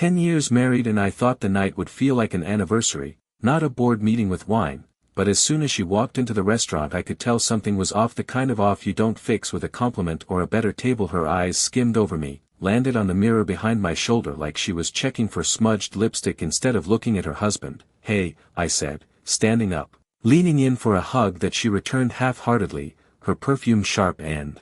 10 years married, and I thought the night would feel like an anniversary, not a board meeting with wine, but as soon as she walked into the restaurant I could tell something was off, the kind of off you don't fix with a compliment or a better table. Her eyes skimmed over me, landed on the mirror behind my shoulder like she was checking for smudged lipstick instead of looking at her husband. "Hey," I said, standing up, leaning in for a hug that she returned half-heartedly, her perfume sharp and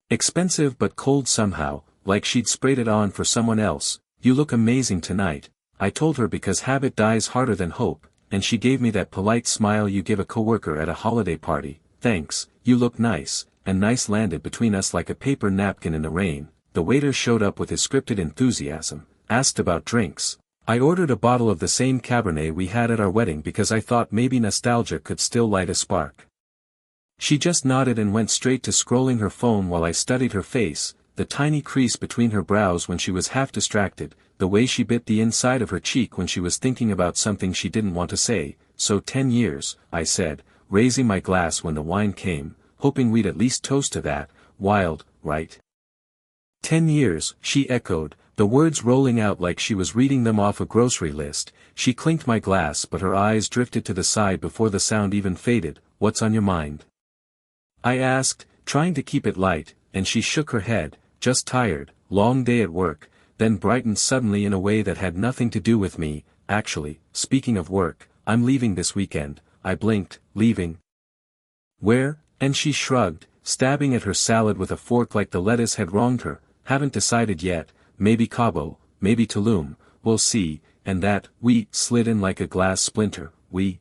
expensive but cold somehow, like she'd sprayed it on for someone else. "You look amazing tonight," I told her, because habit dies harder than hope, and she gave me that polite smile you give a coworker at a holiday party. "Thanks, you look nice," and nice landed between us like a paper napkin in the rain. The waiter showed up with his scripted enthusiasm, asked about drinks. I ordered a bottle of the same Cabernet we had at our wedding because I thought maybe nostalgia could still light a spark. She just nodded and went straight to scrolling her phone while I studied her face, the tiny crease between her brows when she was half distracted, the way she bit the inside of her cheek when she was thinking about something she didn't want to say. "So 10 years, I said, raising my glass when the wine came, hoping we'd at least toast to that. "Wild, right?" "10 years, she echoed, the words rolling out like she was reading them off a grocery list. She clinked my glass, but her eyes drifted to the side before the sound even faded. "What's on your mind?" I asked, trying to keep it light, and she shook her head. "Just tired, long day at work," then brightened suddenly in a way that had nothing to do with me. "Actually, speaking of work, I'm leaving this weekend." I blinked. "Leaving? Where?" And she shrugged, stabbing at her salad with a fork like the lettuce had wronged her. "Haven't decided yet, maybe Cabo, maybe Tulum, we'll see." And that "we" slid in like a glass splinter. "We?"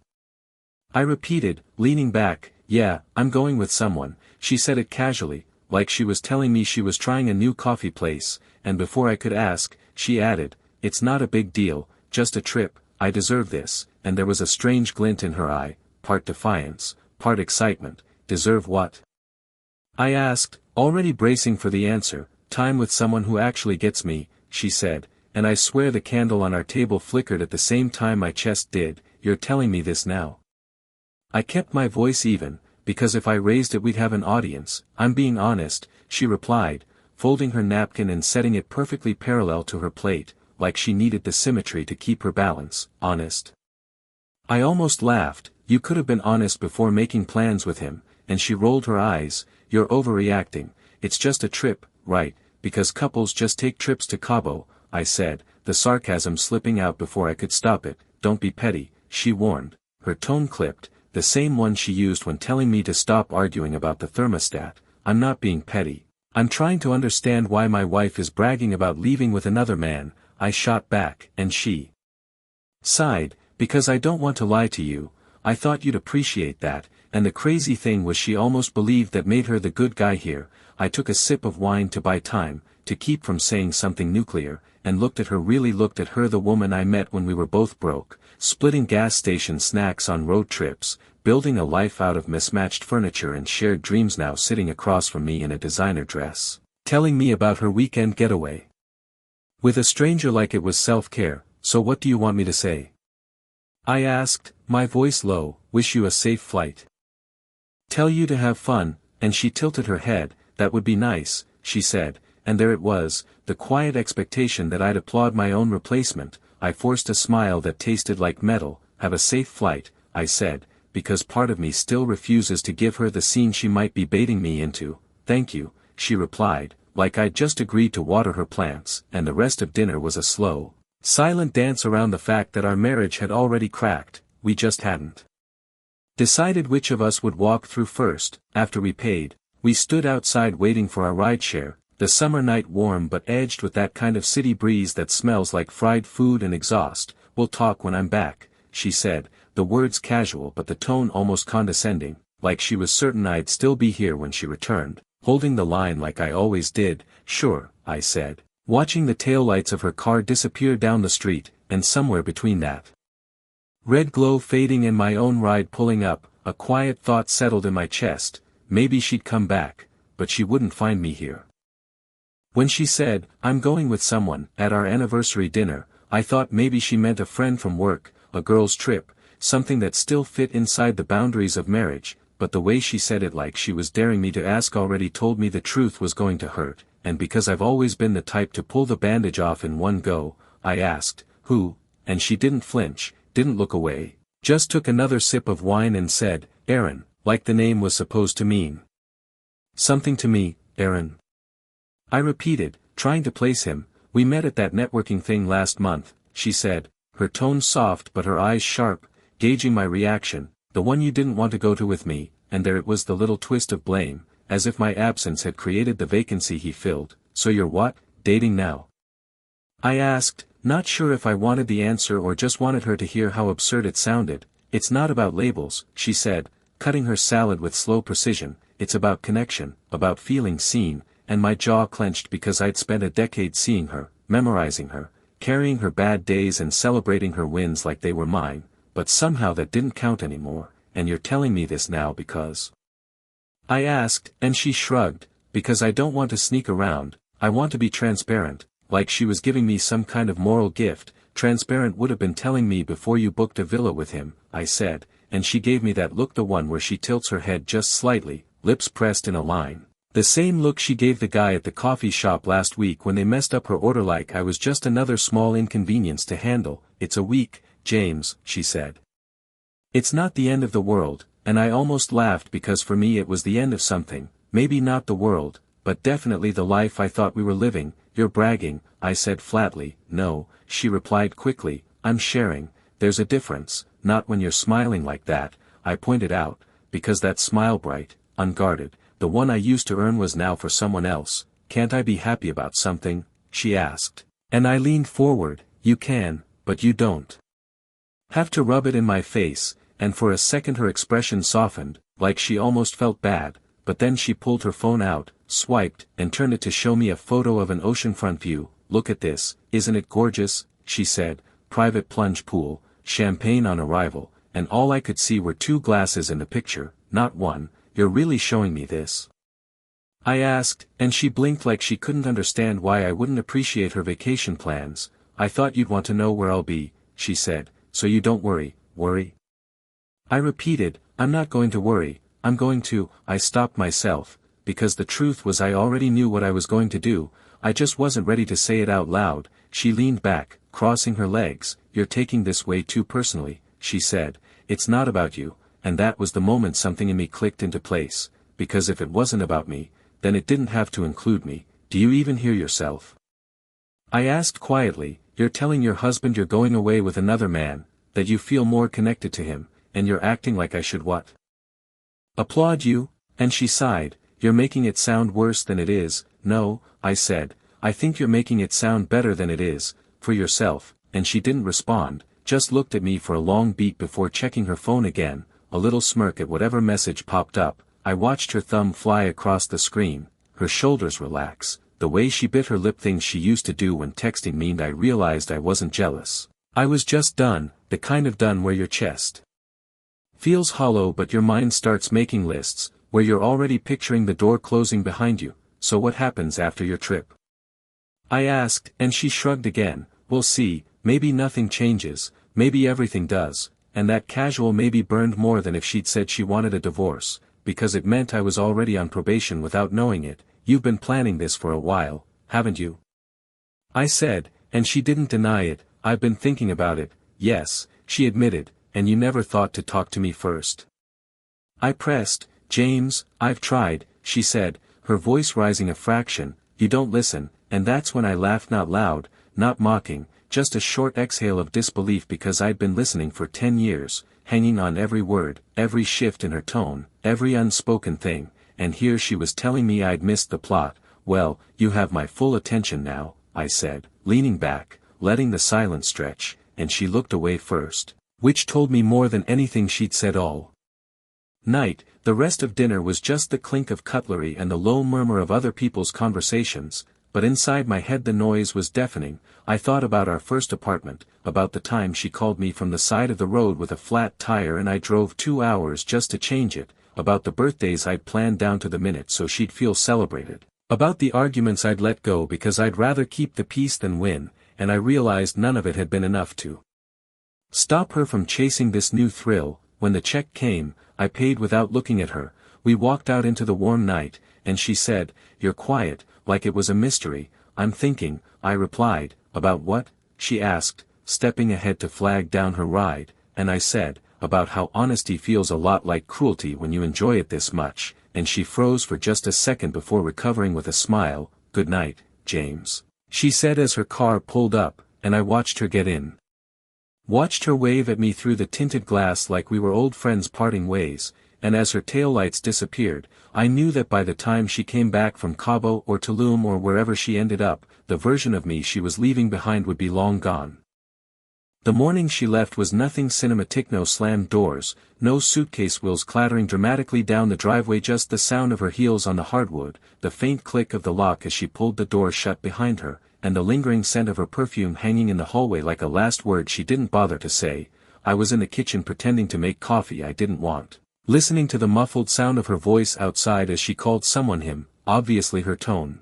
I repeated, leaning back. "Yeah, I'm going with someone." She said it casually, like she was telling me she was trying a new coffee place, and before I could ask, she added, "It's not a big deal, just a trip. I deserve this," and there was a strange glint in her eye, part defiance, part excitement. "Deserve what?" I asked, already bracing for the answer. "Time with someone who actually gets me," she said, and I swear the candle on our table flickered at the same time my chest did. "You're telling me this now?" I kept my voice even, because if I raised it we'd have an audience. "I'm being honest," she replied, folding her napkin and setting it perfectly parallel to her plate, like she needed the symmetry to keep her balance. "Honest?" I almost laughed. "You could have been honest before making plans with him," and she rolled her eyes. "You're overreacting. It's just a trip, right? Because couples just take trips to Cabo," I said, the sarcasm slipping out before I could stop it. "Don't be petty," she warned, her tone clipped, the same one she used when telling me to stop arguing about the thermostat. "I'm not being petty. I'm trying to understand why my wife is bragging about leaving with another man," I shot back, and she sighed, "Because I don't want to lie to you. I thought you'd appreciate that," and the crazy thing was she almost believed that made her the good guy here. I took a sip of wine to buy time, to keep from saying something nuclear, and looked at her, really looked at her, the woman I met when we were both broke, splitting gas station snacks on road trips, building a life out of mismatched furniture and shared dreams, now sitting across from me in a designer dress, telling me about her weekend getaway with a stranger like it was self-care. "So what do you want me to say?" I asked, my voice low. "Wish you a safe flight. Tell you to have fun," and she tilted her head. "That would be nice," she said, and there it was, the quiet expectation that I'd applaud my own replacement. I forced a smile that tasted like metal. "Have a safe flight," I said, because part of me still refuses to give her the scene she might be baiting me into. "Thank you," she replied, like I'd just agreed to water her plants, and the rest of dinner was a slow, silent dance around the fact that our marriage had already cracked. We just hadn't decided which of us would walk through first. After we paid, we stood outside waiting for our rideshare, the summer night warm but edged with that kind of city breeze that smells like fried food and exhaust. "We'll talk when I'm back," she said, the words casual but the tone almost condescending, like she was certain I'd still be here when she returned, holding the line like I always did. "Sure," I said, watching the taillights of her car disappear down the street, and somewhere between that red glow fading and my own ride pulling up, a quiet thought settled in my chest. Maybe she'd come back, but she wouldn't find me here. When she said, "I'm going with someone," at our anniversary dinner, I thought maybe she meant a friend from work, a girl's trip, something that still fit inside the boundaries of marriage, but the way she said it, like she was daring me to ask, already told me the truth was going to hurt, and because I've always been the type to pull the bandage off in one go, I asked. Who? And she didn't flinch, didn't look away, just took another sip of wine and said, Aaron, like the name was supposed to mean something to me, Aaron. I repeated, trying to place him. We met at that networking thing last month, she said, her tone soft but her eyes sharp, gauging my reaction, the one you didn't want to go to with me, and there it was the little twist of blame, as if my absence had created the vacancy he filled. So you're what, dating now? I asked, not sure if I wanted the answer or just wanted her to hear how absurd it sounded. It's not about labels, she said, cutting her salad with slow precision, it's about connection, about feeling seen, and my jaw clenched because I'd spent a decade seeing her, memorizing her, carrying her bad days and celebrating her wins like they were mine, but somehow that didn't count anymore, and you're telling me this now because... I asked, and she shrugged, because I don't want to sneak around, I want to be transparent, like she was giving me some kind of moral gift. Transparent would have been telling me before you booked a villa with him, I said, and she gave me that look, the one where she tilts her head just slightly, lips pressed in a line. The same look she gave the guy at the coffee shop last week when they messed up her order, like I was just another small inconvenience to handle. It's a week, James, she said. It's not the end of the world, and I almost laughed because for me it was the end of something, maybe not the world, but definitely the life I thought we were living. You're bragging, I said flatly. No, she replied quickly, I'm sharing. There's a difference, not when you're smiling like that, I pointed out, because that smile, bright, unguarded, the one I used to earn, was now for someone else. Can't I be happy about something? She asked. And I leaned forward. You can, but you don't have to rub it in my face, and for a second her expression softened, like she almost felt bad, but then she pulled her phone out, swiped, and turned it to show me a photo of an oceanfront view. Look at this, isn't it gorgeous? She said. Private plunge pool, champagne on arrival, and all I could see were 2 glasses in the picture, not one. You're really showing me this? I asked, and she blinked like she couldn't understand why I wouldn't appreciate her vacation plans. I thought you'd want to know where I'll be, she said, so you don't worry. Worry? I repeated, I'm not going to worry, I'm going to. I stopped myself, because the truth was I already knew what I was going to do, I just wasn't ready to say it out loud. She leaned back, crossing her legs. You're taking this way too personally, she said. It's not about you. And that was the moment something in me clicked into place, because if it wasn't about me, then it didn't have to include me. Do you even hear yourself? I asked quietly. You're telling your husband you're going away with another man, that you feel more connected to him, and you're acting like I should what? Applaud you? And she sighed. You're making it sound worse than it is. No, I said, I think you're making it sound better than it is, for yourself. And she didn't respond, just looked at me for a long beat before checking her phone again. A little smirk at whatever message popped up. I watched her thumb fly across the screen, her shoulders relax, the way she bit her lip, things she used to do when texting memed. I realized I wasn't jealous. I was just done, the kind of done where your chest feels hollow but your mind starts making lists, where you're already picturing the door closing behind you. So what happens after your trip? I asked, and she shrugged again. We'll see, maybe nothing changes, maybe everything does. And that casual maybe burned more than if she'd said she wanted a divorce, because it meant I was already on probation without knowing it. You've been planning this for a while, haven't you? I said, and she didn't deny it. I've been thinking about it. Yes, she admitted. And you never thought to talk to me first? I pressed. James, I've tried, she said, her voice rising a fraction. You don't listen. And that's when I laughed, not loud, not mocking, just a short exhale of disbelief, because I'd been listening for 10 years, hanging on every word, every shift in her tone, every unspoken thing, and here she was telling me I'd missed the plot. Well, you have my full attention now, I said, leaning back, letting the silence stretch, and she looked away first, which told me more than anything she'd said all night. The rest of dinner was just the clink of cutlery and the low murmur of other people's conversations, but inside my head the noise was deafening. I thought about our first apartment, about the time she called me from the side of the road with a flat tire and I drove 2 hours just to change it, about the birthdays I'd planned down to the minute so she'd feel celebrated, about the arguments I'd let go because I'd rather keep the peace than win, and I realized none of it had been enough to stop her from chasing this new thrill. When the check came, I paid without looking at her. We walked out into the warm night, and she said, "You're quiet," like it was a mystery. "I'm thinking," I replied. "About what?" she asked, stepping ahead to flag down her ride, and I said, about how honesty feels a lot like cruelty when you enjoy it this much, and she froze for just a second before recovering with a smile. Good night, James, she said as her car pulled up, and I watched her get in. Watched her wave at me through the tinted glass like we were old friends parting ways, and as her taillights disappeared, I knew that by the time she came back from Cabo or Tulum or wherever she ended up, the version of me she was leaving behind would be long gone. The morning she left was nothing cinematic, no slammed doors, no suitcase wheels clattering dramatically down the driveway, just the sound of her heels on the hardwood, the faint click of the lock as she pulled the door shut behind her, and the lingering scent of her perfume hanging in the hallway like a last word she didn't bother to say. I was in the kitchen pretending to make coffee I didn't want, listening to the muffled sound of her voice outside as she called someone him, obviously her tone.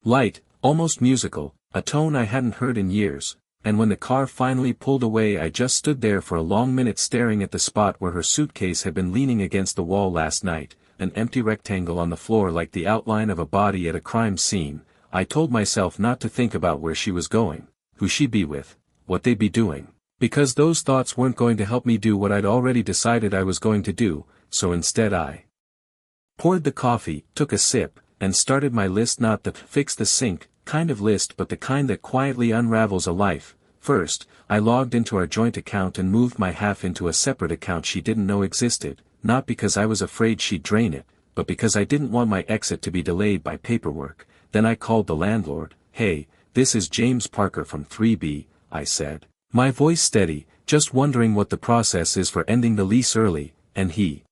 Light, almost musical, a tone I hadn't heard in years. And when the car finally pulled away I just stood there for a long minute staring at the spot where her suitcase had been leaning against the wall last night, an empty rectangle on the floor like the outline of a body at a crime scene. I told myself not to think about where she was going, who she'd be with, what they'd be doing, because those thoughts weren't going to help me do what I'd already decided I was going to do, so instead I poured the coffee, took a sip, and started my list, not the fix the sink kind of list but the kind that quietly unravels a life. First, I logged into our joint account and moved my half into a separate account she didn't know existed, not because I was afraid she'd drain it, but because I didn't want my exit to be delayed by paperwork. Then I called the landlord. Hey, this is James Parker from 3B, I said, my voice steady, just wondering what the process is for ending the lease early, and he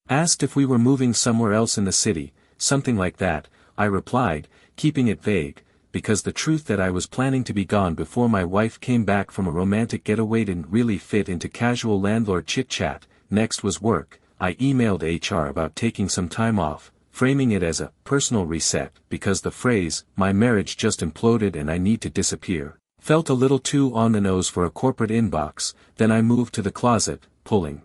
asked if we were moving somewhere else in the city, something like that. I replied, keeping it vague, because the truth that I was planning to be gone before my wife came back from a romantic getaway didn't really fit into casual landlord chit-chat. Next was work. I emailed HR about taking some time off, framing it as a personal reset because the phrase, my marriage just imploded and I need to disappear, felt a little too on the nose for a corporate inbox. Then I moved to the closet, pulling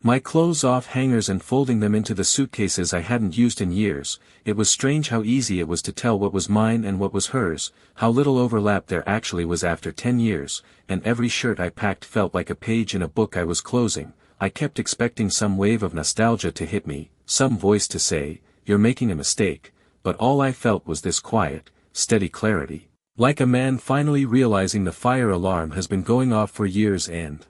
my clothes off hangers and folding them into the suitcases I hadn't used in years. It was strange how easy it was to tell what was mine and what was hers, how little overlap there actually was after 10 years, and every shirt I packed felt like a page in a book I was closing. I kept expecting some wave of nostalgia to hit me, some voice to say, you're making a mistake, but all I felt was this quiet, steady clarity, like a man finally realizing the fire alarm has been going off for years and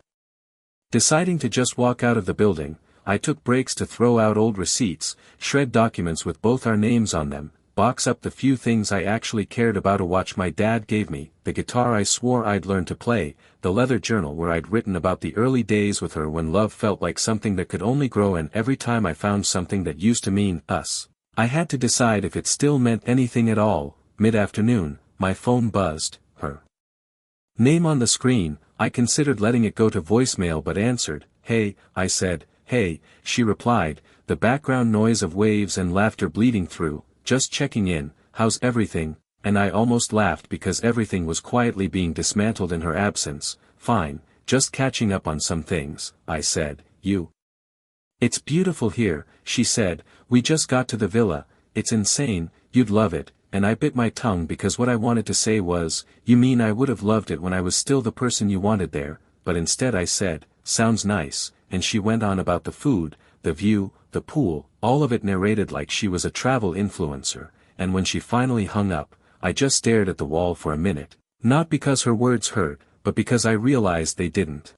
deciding to just walk out of the building. I took breaks to throw out old receipts, shred documents with both our names on them, box up the few things I actually cared about, a watch my dad gave me, the guitar I swore I'd learn to play, the leather journal where I'd written about the early days with her when love felt like something that could only grow, and every time I found something that used to mean us, I had to decide if it still meant anything at all. Mid-afternoon, my phone buzzed, her name on the screen. I considered letting it go to voicemail but answered. Hey, I said. Hey, she replied, the background noise of waves and laughter bleeding through, just checking in, how's everything? And I almost laughed because everything was quietly being dismantled in her absence. Fine, just catching up on some things, I said. You? It's beautiful here, she said, we just got to the villa, it's insane, you'd love it. And I bit my tongue because what I wanted to say was, you mean I would have loved it when I was still the person you wanted there, but instead I said, sounds nice, and she went on about the food, the view, the pool, all of it narrated like she was a travel influencer, and when she finally hung up, I just stared at the wall for a minute, not because her words hurt, but because I realized they didn't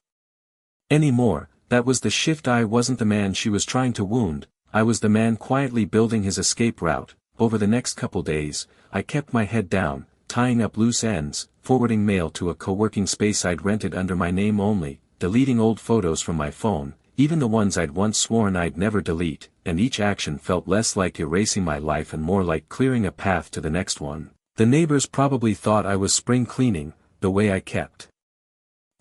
anymore. That was the shift. I wasn't the man she was trying to wound, I was the man quietly building his escape route. Over the next couple days, I kept my head down, tying up loose ends, forwarding mail to a co-working space I'd rented under my name only, deleting old photos from my phone, even the ones I'd once sworn I'd never delete, and each action felt less like erasing my life and more like clearing a path to the next one. The neighbors probably thought I was spring cleaning, the way I kept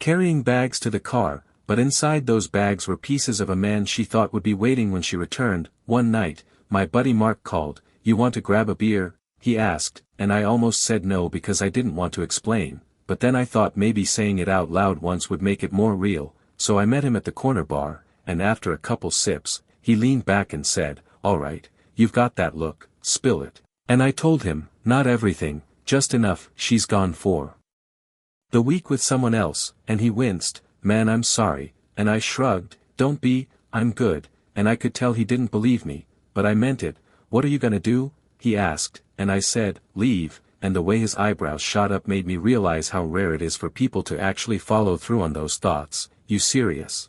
carrying bags to the car, but inside those bags were pieces of a man she thought would be waiting when she returned. One night, my buddy Mark called. You want to grab a beer? He asked, and I almost said no because I didn't want to explain, but then I thought maybe saying it out loud once would make it more real, so I met him at the corner bar, and after a couple sips, he leaned back and said, all right, you've got that look, spill it. And I told him, not everything, just enough. She's gone for The week with someone else, and he winced, "Man, I'm sorry," and I shrugged, "Don't be, I'm good," and I could tell he didn't believe me, but I meant it. "What are you gonna do?" he asked, and I said, "Leave," and the way his eyebrows shot up made me realize how rare it is for people to actually follow through on those thoughts. "You serious?"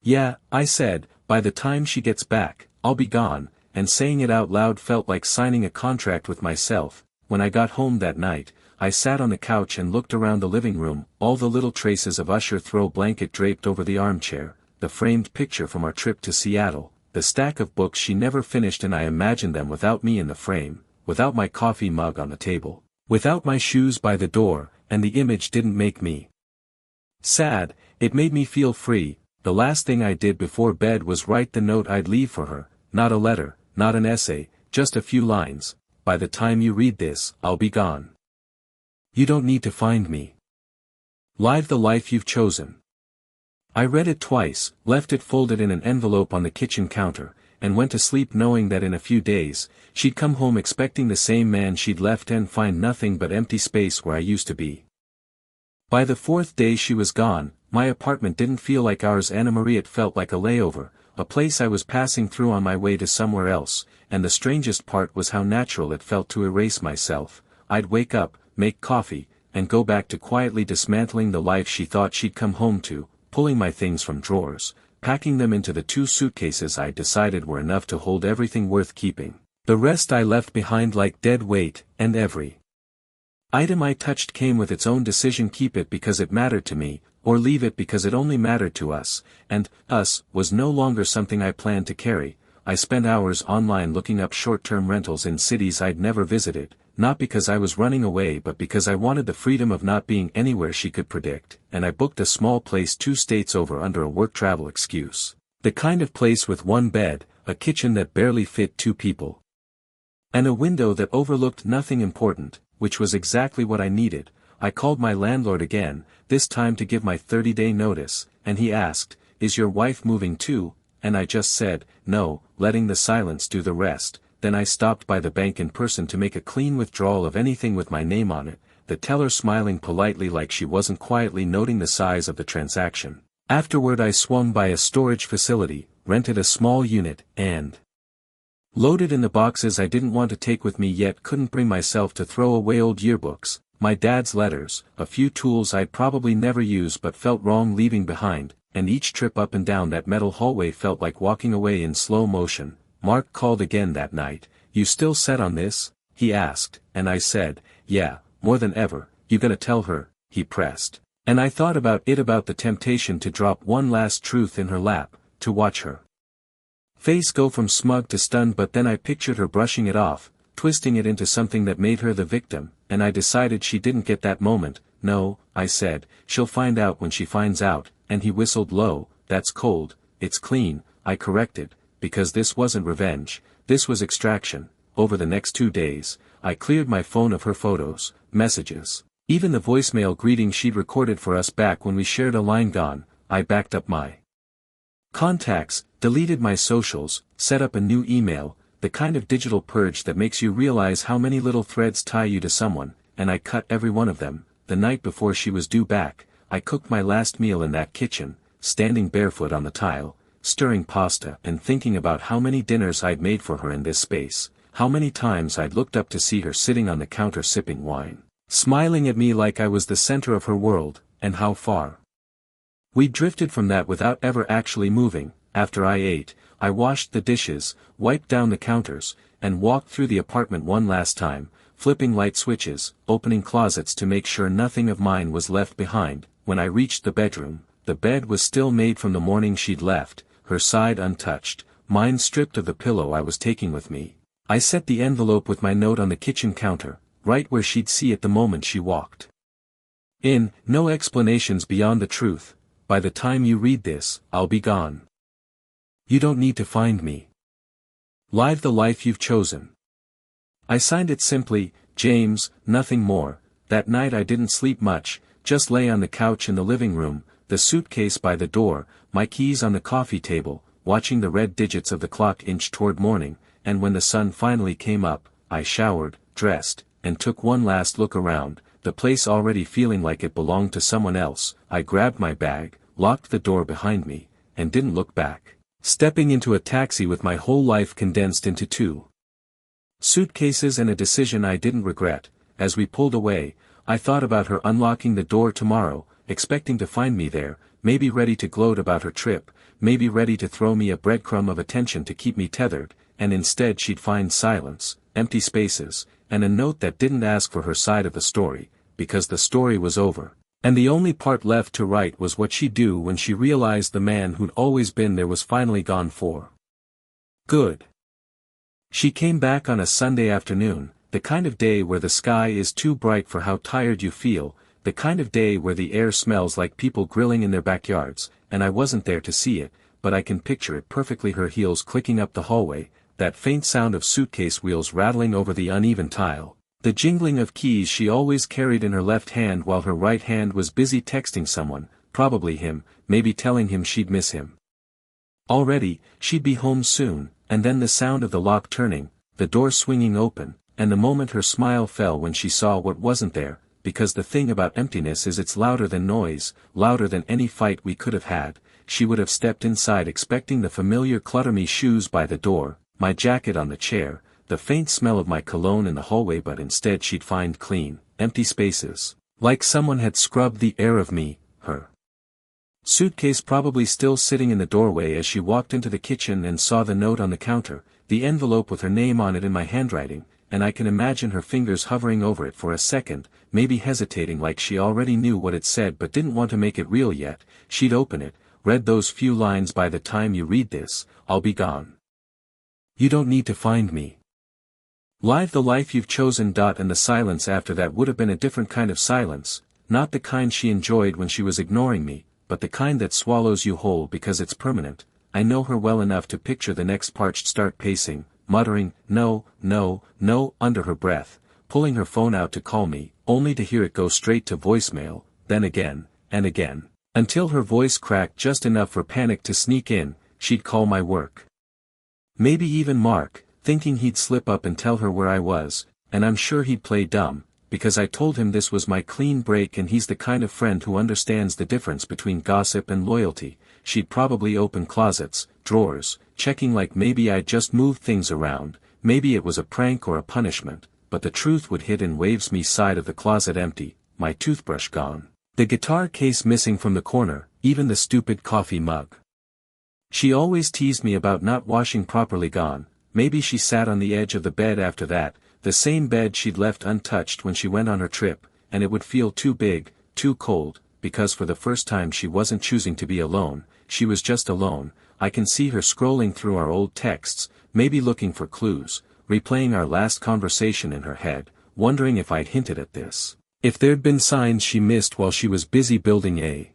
"Yeah," I said, "by the time she gets back, I'll be gone," and saying it out loud felt like signing a contract with myself. When I got home that night, I sat on the couch and looked around the living room, all the little traces of Usher throw blanket draped over the armchair, the framed picture from our trip to Seattle, the stack of books she never finished, and I imagined them without me in the frame, without my coffee mug on the table, without my shoes by the door, and the image didn't make me sad, it made me feel free. The last thing I did before bed was write the note I'd leave for her, not a letter, not an essay, just a few lines. "By the time you read this, I'll be gone. You don't need to find me. Live the life you've chosen." I read it twice, left it folded in an envelope on the kitchen counter, and went to sleep knowing that in a few days, she'd come home expecting the same man she'd left and find nothing but empty space where I used to be. By the fourth day she was gone. My apartment didn't feel like ours, Anna Marie. It felt like a layover, a place I was passing through on my way to somewhere else, and the strangest part was how natural it felt to erase myself. I'd wake up, make coffee, and go back to quietly dismantling the life she thought she'd come home to, pulling my things from drawers, packing them into the 2 suitcases I'd decided were enough to hold everything worth keeping. The rest I left behind like dead weight, and every item I touched came with its own decision: keep it because it mattered to me, or leave it because it only mattered to us, and us was no longer something I planned to carry. I spent hours online looking up short-term rentals in cities I'd never visited, not because I was running away but because I wanted the freedom of not being anywhere she could predict, and I booked a small place 2 states over under a work travel excuse. The kind of place with 1 bed, a kitchen that barely fit 2 people, and a window that overlooked nothing important, which was exactly what I needed. I called my landlord again, this time to give my 30-day notice, and he asked, "Is your wife moving too?" And I just said, "No," letting the silence do the rest. Then I stopped by the bank in person to make a clean withdrawal of anything with my name on it, the teller smiling politely like she wasn't quietly noting the size of the transaction. Afterward I swung by a storage facility, rented a small unit, and loaded in the boxes I didn't want to take with me yet couldn't bring myself to throw away: old yearbooks, my dad's letters, a few tools I'd probably never use but felt wrong leaving behind, and each trip up and down that metal hallway felt like walking away in slow motion. Mark called again that night. "You still set on this?" he asked, and I said, "Yeah, more than ever." "You gonna tell her?" he pressed. And I thought about the temptation to drop one last truth in her lap, to watch her face go from smug to stunned, but then I pictured her brushing it off, twisting it into something that made her the victim, and I decided she didn't get that moment. "No," I said, "she'll find out when she finds out," and he whistled low. "That's cold." "It's clean," I corrected, because this wasn't revenge, this was extraction. Over the next 2 days, I cleared my phone of her photos, messages, even the voicemail greeting she'd recorded for us back when we shared a line gone. I backed up my contacts, deleted my socials, set up a new email, the kind of digital purge that makes you realize how many little threads tie you to someone, and I cut every one of them. The night before she was due back, I cooked my last meal in that kitchen, standing barefoot on the tile, stirring pasta and thinking about how many dinners I'd made for her in this space, how many times I'd looked up to see her sitting on the counter sipping wine, smiling at me like I was the center of her world, and how far we drifted from that without ever actually moving. After I ate, I washed the dishes, wiped down the counters, and walked through the apartment one last time, flipping light switches, opening closets to make sure nothing of mine was left behind. When I reached the bedroom, the bed was still made from the morning she'd left, her side untouched, mine stripped of the pillow I was taking with me. I set the envelope with my note on the kitchen counter, right where she'd see it the moment she walked in. No explanations beyond the truth: "By the time you read this, I'll be gone. You don't need to find me. Live the life you've chosen." I signed it simply, James, nothing more. That night I didn't sleep much, just lay on the couch in the living room, the suitcase by the door, my keys on the coffee table, watching the red digits of the clock inch toward morning, and when the sun finally came up, I showered, dressed, and took one last look around, the place already feeling like it belonged to someone else. I grabbed my bag, locked the door behind me, and didn't look back, stepping into a taxi with my whole life condensed into 2 suitcases and a decision I didn't regret. As we pulled away, I thought about her unlocking the door tomorrow, expecting to find me there, maybe ready to gloat about her trip, maybe ready to throw me a breadcrumb of attention to keep me tethered, and instead she'd find silence, empty spaces, and a note that didn't ask for her side of the story, because the story was over, and the only part left to write was what she'd do when she realized the man who'd always been there was finally gone for good. She came back on a Sunday afternoon, the kind of day where the sky is too bright for how tired you feel, the kind of day where the air smells like people grilling in their backyards, and I wasn't there to see it, but I can picture it perfectly, her heels clicking up the hallway, that faint sound of suitcase wheels rattling over the uneven tile, the jingling of keys she always carried in her left hand while her right hand was busy texting someone, probably him, maybe telling him she'd miss him already, she'd be home soon, and then the sound of the lock turning, the door swinging open, and the moment her smile fell when she saw what wasn't there, because the thing about emptiness is it's louder than noise, louder than any fight we could have had. She would have stepped inside expecting the familiar clutter-me shoes by the door, my jacket on the chair, the faint smell of my cologne in the hallway, but instead she'd find clean, empty spaces, like someone had scrubbed the air of me, her suitcase probably still sitting in the doorway as she walked into the kitchen and saw the note on the counter, the envelope with her name on it in my handwriting, and I can imagine her fingers hovering over it for a second, maybe hesitating like she already knew what it said but didn't want to make it real yet. She'd open it, read those few lines: "By the time you read this, I'll be gone. You don't need to find me. Live the life you've chosen." And the silence after that would have been a different kind of silence, not the kind she enjoyed when she was ignoring me, but the kind that swallows you whole because it's permanent. I know her well enough to picture the next parched start pacing, muttering, "No, no, no," under her breath, pulling her phone out to call me, only to hear it go straight to voicemail, then again, and again, until her voice cracked just enough for panic to sneak in. She'd call my work. Maybe even Mark, thinking he'd slip up and tell her where I was, and I'm sure he'd play dumb, because I told him this was my clean break and he's the kind of friend who understands the difference between gossip and loyalty. She'd probably open closets, drawers, checking like maybe I'd just moved things around, maybe it was a prank or a punishment, but the truth would hit in waves: me side of the closet empty, my toothbrush gone, the guitar case missing from the corner, even the stupid coffee mug she always teased me about not washing properly gone. Maybe she sat on the edge of the bed after that, the same bed she'd left untouched when she went on her trip, and it would feel too big, too cold, because for the first time she wasn't choosing to be alone, she was just alone. I can see her scrolling through our old texts, maybe looking for clues, replaying our last conversation in her head, wondering if I'd hinted at this, if there'd been signs she missed while she was busy building a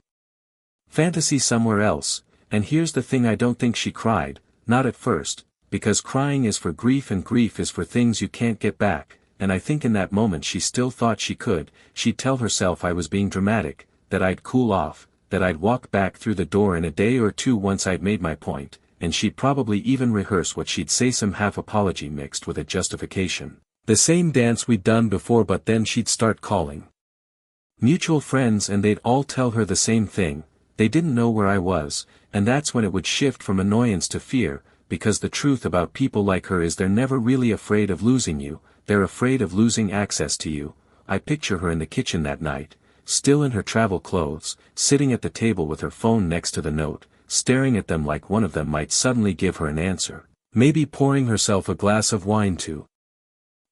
fantasy somewhere else. And here's the thing: I don't think she cried, not at first, because crying is for grief and grief is for things you can't get back, and I think in that moment she still thought she could. She'd tell herself I was being dramatic, that I'd cool off, that I'd walk back through the door in a day or two once I'd made my point, and she'd probably even rehearse what she'd say, some half apology mixed with a justification. The same dance we'd done before, but then she'd start calling mutual friends and they'd all tell her the same thing: they didn't know where I was, and that's when it would shift from annoyance to fear, because the truth about people like her is they're never really afraid of losing you, they're afraid of losing access to you. I picture her in the kitchen that night, still in her travel clothes, sitting at the table with her phone next to the note, staring at them like one of them might suddenly give her an answer, maybe pouring herself a glass of wine to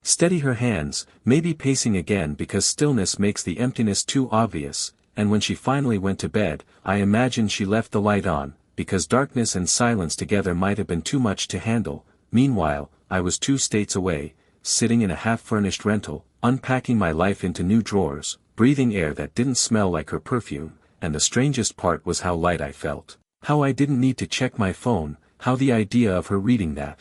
steady her hands, maybe pacing again because stillness makes the emptiness too obvious. And when she finally went to bed, I imagine she left the light on, because darkness and silence together might have been too much to handle. Meanwhile, I was 2 states away, sitting in a half-furnished rental, unpacking my life into new drawers, breathing air that didn't smell like her perfume, and the strangest part was how light I felt. How I didn't need to check my phone, how the idea of her reading that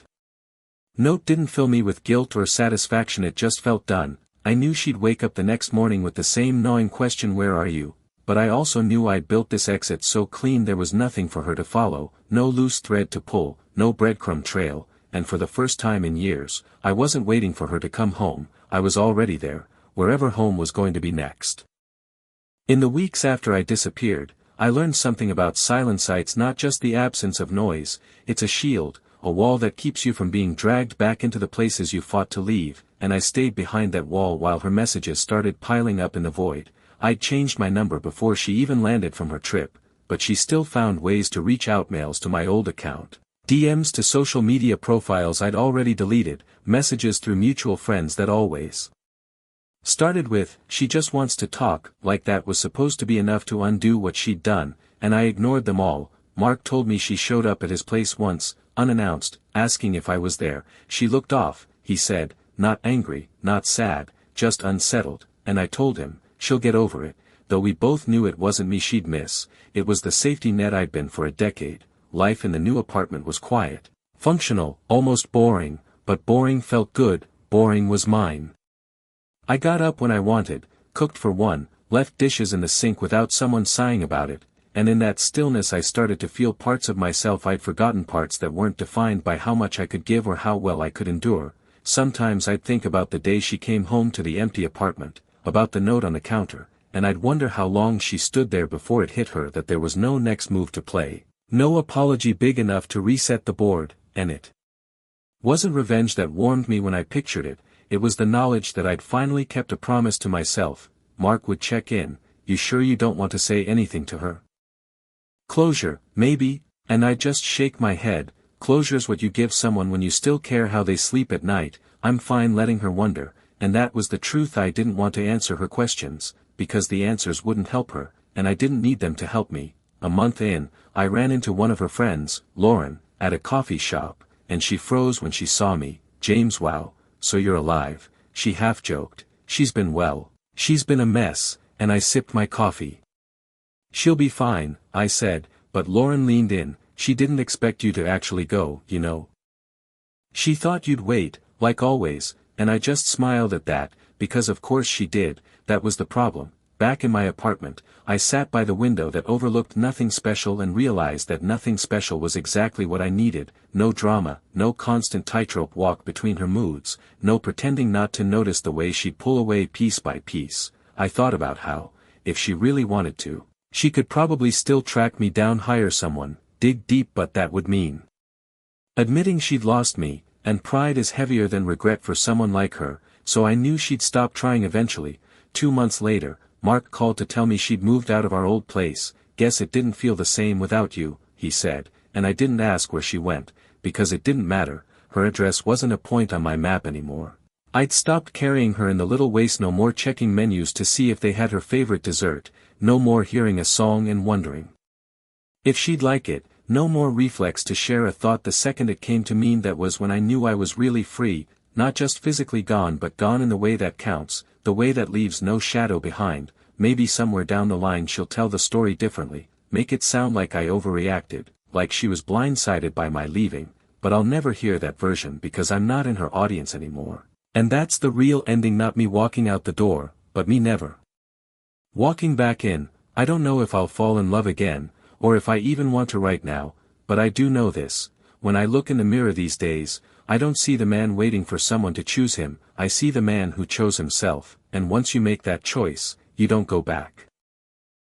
note didn't fill me with guilt or satisfaction, it just felt done. I knew she'd wake up the next morning with the same gnawing question: "Where are you?" But I also knew I'd built this exit so clean there was nothing for her to follow, no loose thread to pull, no breadcrumb trail, and for the first time in years, I wasn't waiting for her to come home. I was already there, wherever home was going to be next. In the weeks after I disappeared, I learned something about silent sight's not just the absence of noise, it's a shield, a wall that keeps you from being dragged back into the places you fought to leave, and I stayed behind that wall while her messages started piling up in the void. I'd changed my number before she even landed from her trip, but she still found ways to reach out, mails to my old account, DMs to social media profiles I'd already deleted, messages through mutual friends that always started with, "She just wants to talk," like that was supposed to be enough to undo what she'd done, and I ignored them all. Mark told me she showed up at his place once, unannounced, asking if I was there. She looked off, he said, not angry, not sad, just unsettled, and I told him, she'll get over it, though we both knew it wasn't me she'd miss, it was the safety net I'd been for a decade. Life in the new apartment was quiet, functional, almost boring, but boring felt good, boring was mine. I got up when I wanted, cooked for one, left dishes in the sink without someone sighing about it, and in that stillness I started to feel parts of myself I'd forgotten, parts that weren't defined by how much I could give or how well I could endure. Sometimes I'd think about the day she came home to the empty apartment, about the note on the counter, and I'd wonder how long she stood there before it hit her that there was no next move to play, no apology big enough to reset the board, and it wasn't revenge that warmed me when I pictured it. It was the knowledge that I'd finally kept a promise to myself. Mark would check in, "You sure you don't want to say anything to her?" "Closure, maybe," and I'd just shake my head. Closure's what you give someone when you still care how they sleep at night. I'm fine letting her wonder, and that was the truth. I didn't want to answer her questions, because the answers wouldn't help her, and I didn't need them to help me. A month in, I ran into one of her friends, Lauren, at a coffee shop, and she froze when she saw me. "James, wow. So you're alive," she half joked. "She's been well. She's been a mess," and I sipped my coffee. "She'll be fine," I said, but Lauren leaned in. "She didn't expect you to actually go, you know. She thought you'd wait, like always," and I just smiled at that, because of course she did. That was the problem. Back in my apartment, I sat by the window that overlooked nothing special and realized that nothing special was exactly what I needed. No drama, no constant tightrope walk between her moods, no pretending not to notice the way she'd pull away piece by piece. I thought about how, if she really wanted to, she could probably still track me down, hire someone, dig deep, but that would mean admitting she'd lost me, and pride is heavier than regret for someone like her, so I knew she'd stop trying eventually. 2 months later, Mark called to tell me she'd moved out of our old place. "Guess it didn't feel the same without you," he said, and I didn't ask where she went, because it didn't matter. Her address wasn't a point on my map anymore. I'd stopped carrying her in the little waist, no more checking menus to see if they had her favorite dessert, no more hearing a song and wondering if she'd like it, no more reflex to share a thought the second it came to me. That was when I knew I was really free, not just physically gone but gone in the way that counts, the way that leaves no shadow behind. Maybe somewhere down the line she'll tell the story differently, make it sound like I overreacted, like she was blindsided by my leaving, but I'll never hear that version because I'm not in her audience anymore. And that's the real ending, not me walking out the door, but me never walking back in. I don't know if I'll fall in love again, or if I even want to right now, but I do know this. When I look in the mirror these days, I don't see the man waiting for someone to choose him, I see the man who chose himself, and once you make that choice, you don't go back.